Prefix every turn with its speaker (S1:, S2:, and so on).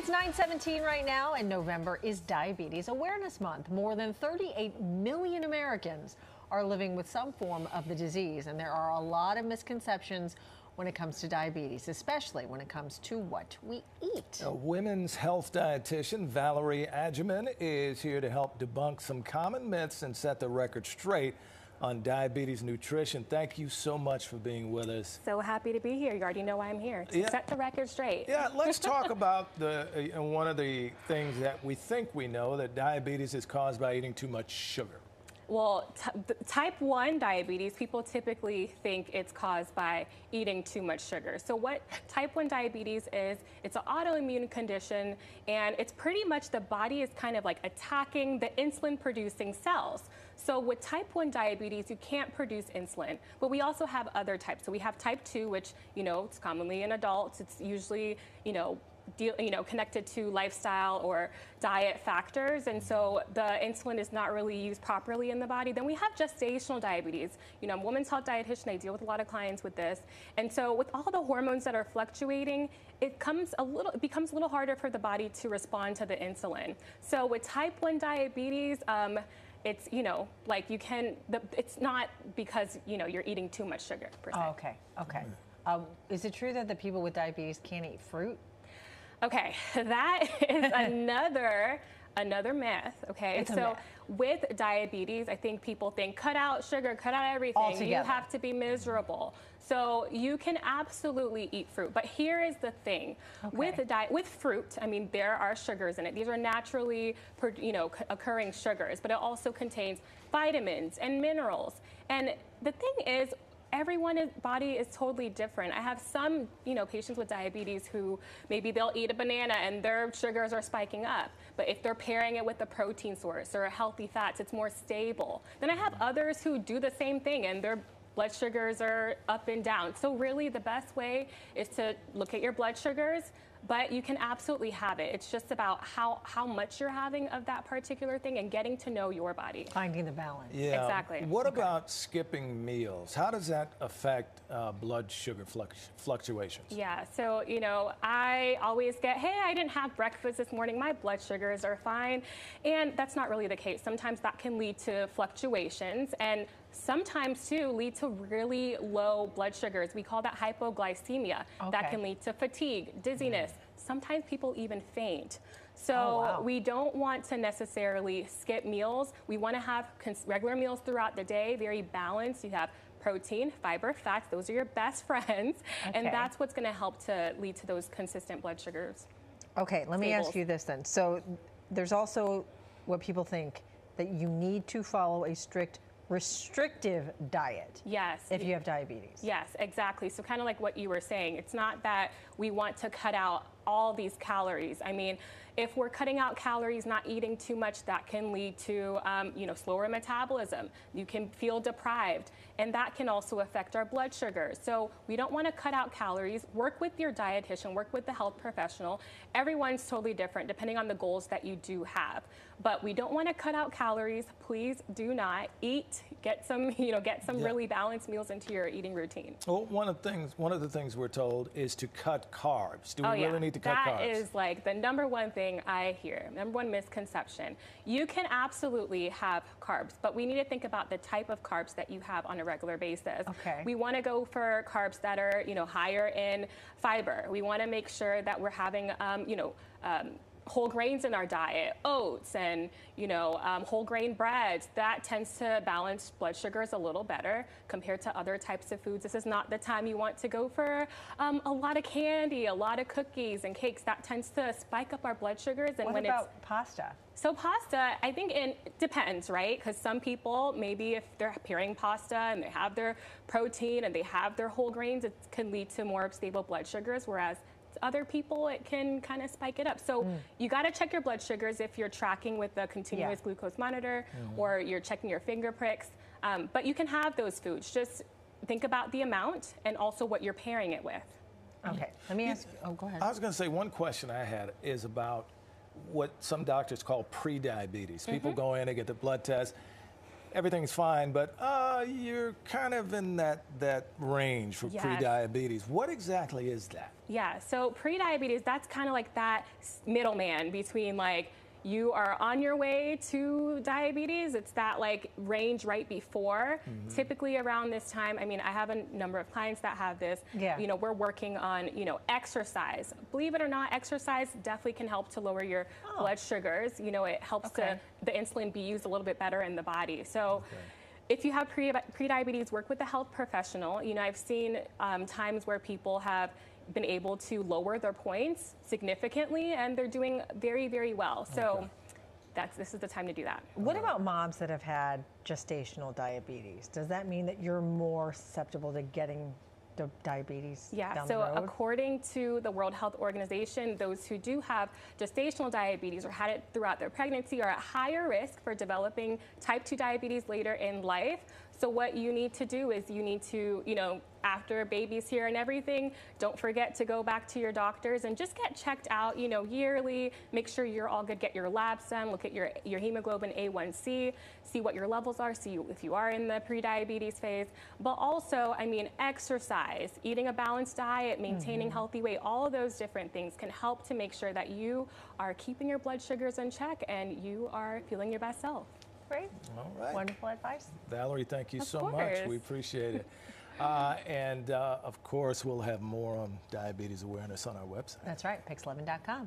S1: It's 9:17 right now, and November is Diabetes Awareness Month. More than 38 million Americans are living with some form of the disease, and there are a lot of misconceptions when it comes to diabetes, especially when it comes to what we eat.
S2: A women's health dietitian, Valerie Agyeman, is here to help debunk some common myths and set the record straight on diabetes nutrition. Thank you so much for being with us.
S3: So happy to be here. You already know why I'm here, to set the record straight.
S2: Yeah, let's talk about one of the things that we think we know, that diabetes is caused by eating too much sugar.
S3: Well, type 1 diabetes, people typically think it's caused by eating too much sugar. So what type 1 diabetes is, it's an autoimmune condition, and it's pretty much the body is kind of like attacking the insulin-producing cells. So with type 1 diabetes, you can't produce insulin, but we also have other types. So we have type 2, which, it's commonly in adults. It's usually, connected to lifestyle or diet factors, and so the insulin is not really used properly in the body. Then we have gestational diabetes. I'm a women's health dietitian. I deal with a lot of clients with this, and so with all the hormones that are fluctuating, it becomes a little harder for the body to respond to the insulin. So with type 1 diabetes, it's it's not because you're eating too much sugar per se.
S1: Oh, okay. Is it true that the people with diabetes can't eat fruit?
S3: Okay, that is another myth. Okay,
S1: myth.
S3: With diabetes, I think people think cut out sugar, cut out everything.
S1: Altogether.
S3: You have to be miserable. So you can absolutely eat fruit, but here is the thing: with fruit, there are sugars in it. These are naturally, occurring sugars, but it also contains vitamins and minerals. And the thing is, everyone's body is totally different. I have some, patients with diabetes who maybe they'll eat a banana and their sugars are spiking up. But if they're pairing it with a protein source or a healthy fats, it's more stable. Then I have others who do the same thing and their blood sugars are up and down. So really the best way is to look at your blood sugars, but you can absolutely have it. It's just about how much you're having of that particular thing and getting to know your body.
S1: Finding the balance.
S2: Yeah.
S3: Exactly.
S2: What about skipping meals? How does that affect blood sugar fluctuations?
S3: Yeah, so, I always get, hey, I didn't have breakfast this morning, my blood sugars are fine. And that's not really the case. Sometimes that can lead to fluctuations, and sometimes too lead to really low blood sugars. We call that hypoglycemia.
S1: Okay.
S3: That can lead to fatigue, dizziness. Sometimes people even faint. So we don't want to necessarily skip meals. We want to have regular meals throughout the day, very balanced. You have protein, fiber, fats. Those are your best friends.
S1: Okay.
S3: And that's what's going to help to lead to those consistent blood sugars.
S1: Okay, let me ask you this then. So there's also what people think, that you need to follow a strict restrictive diet.
S3: Yes.
S1: If you have diabetes.
S3: Yes, exactly. So kind of like what you were saying, it's not that we want to cut out all these calories. If we're cutting out calories, not eating too much, that can lead to, slower metabolism. You can feel deprived, and that can also affect our blood sugar. So we don't want to cut out calories. Work with your dietitian, work with the health professional. Everyone's totally different depending on the goals that you do have. But we don't want to cut out calories. Please do not eat. Get some, really balanced meals into your eating routine.
S2: Well, one of the things we're told is to cut carbs. Do we really need to cut carbs?
S3: That is like the number one thing I hear, number one misconception. You can absolutely have carbs, but we need to think about the type of carbs that you have on a regular basis.
S1: Okay.
S3: We want to go for carbs that are, higher in fiber. We want to make sure that we're having, whole grains in our diet, oats and, whole grain breads. That tends to balance blood sugars a little better compared to other types of foods. This is not the time you want to go for a lot of candy, a lot of cookies and cakes. That tends to spike up our blood sugars. And
S1: what about pasta?
S3: So pasta, I think it depends, right? Because some people, maybe if they're pairing pasta and they have their protein and they have their whole grains, it can lead to more stable blood sugars, whereas other people, it can kind of spike it up. So you got to check your blood sugars if you're tracking with the continuous glucose monitor or you're checking your finger pricks. But you can have those foods. Just think about the amount and also what you're pairing it with.
S1: Okay, let me ask you. Oh, go ahead.
S2: I was going to say, one question I had is about what some doctors call prediabetes. People go in, they get the blood test, everything's fine, but you're kind of in that range for
S3: Yes.
S2: prediabetes. What exactly is that?
S3: Yeah, so prediabetes, that's kind of like that middleman between like you are on your way to diabetes. It's that like range right before. Typically around this time, I mean, I have a number of clients that have this.
S1: Yeah.
S3: You know, we're working on, you know, exercise. Believe it or not, exercise definitely can help to lower your blood sugars. You know, it helps to the insulin be used a little bit better in the body. So. If you have prediabetes, work with a health professional. You know, I've seen times where people have been able to lower their points significantly, and they're doing very, very well. So this is the time to do that.
S1: What about moms that have had gestational diabetes? Does that mean that you're more susceptible to getting the diabetes down the road?
S3: According to the World Health Organization, those who do have gestational diabetes or had it throughout their pregnancy are at higher risk for developing type 2 diabetes later in life. So what you need to do is you need to, you know, after baby's here and everything, don't forget to go back to your doctors and just get checked out, you know, yearly. Make sure you're all good. Get your labs done. Look at your hemoglobin A1C. See what your levels are. See if you are in the prediabetes phase. But also, I mean, exercise, eating a balanced diet, maintaining healthy weight. All of those different things can help to make sure that you are keeping your blood sugars in check and you are feeling your best self.
S1: Great.
S2: All right.
S1: Wonderful advice.
S2: Valerie, thank you so much.
S3: course.
S2: We appreciate it. And of course, we'll have more on diabetes awareness on our website.
S1: That's right, PIX11.com.